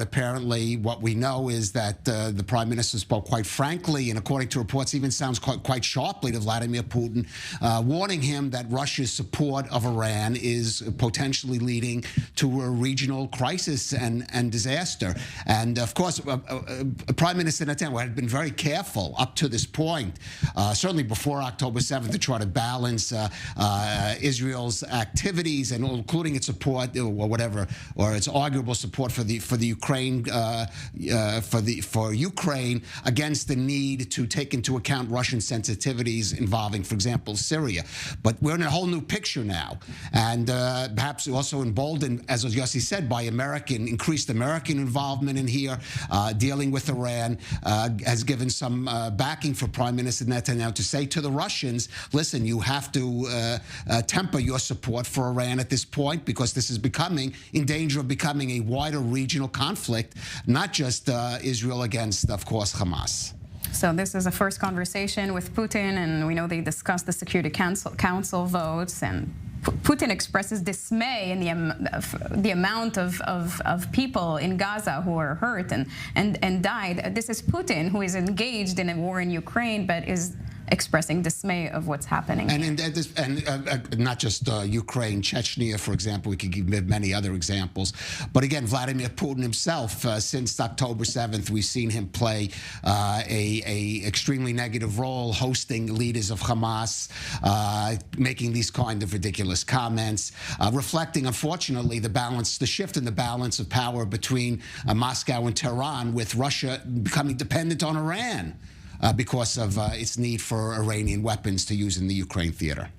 Apparently, what we know is that the prime minister spoke quite frankly, and according to reports, even sounds quite sharply to Vladimir Putin, warning him that Russia's support of Iran is potentially leading to a regional crisis and disaster. And of course, Prime Minister Netanyahu had been very careful up to this point, certainly before October 7th, to try to balance Israel's activities and including its support or whatever, or its arguable support for the Ukraine. For Ukraine against the need to take into account Russian sensitivities involving, for example, Syria. But we're in a whole new picture now, and perhaps also emboldened, as Yossi said, by increased American involvement in here, dealing with Iran, has given some backing for Prime Minister Netanyahu to say to the Russians, listen, you have to temper your support for Iran at this point, because this is in danger of becoming a wider regional conflict, not just Israel against, of course, Hamas. So this is a first conversation with Putin, and we know they discussed the Security Council votes, and Putin expresses dismay in the amount of people in Gaza who are hurt and died. This is Putin, who is engaged in a war in Ukraine, but is expressing dismay of what's happening. And not just Ukraine, Chechnya, for example. We could give many other examples. But again, Vladimir Putin himself, since October 7th, we've seen him play a extremely negative role, hosting leaders of Hamas, making these kind of ridiculous comments, reflecting, unfortunately, the shift in the balance of power between Moscow and Tehran, with Russia becoming dependent on Iran because of its need for Iranian weapons to use in the Ukraine theater.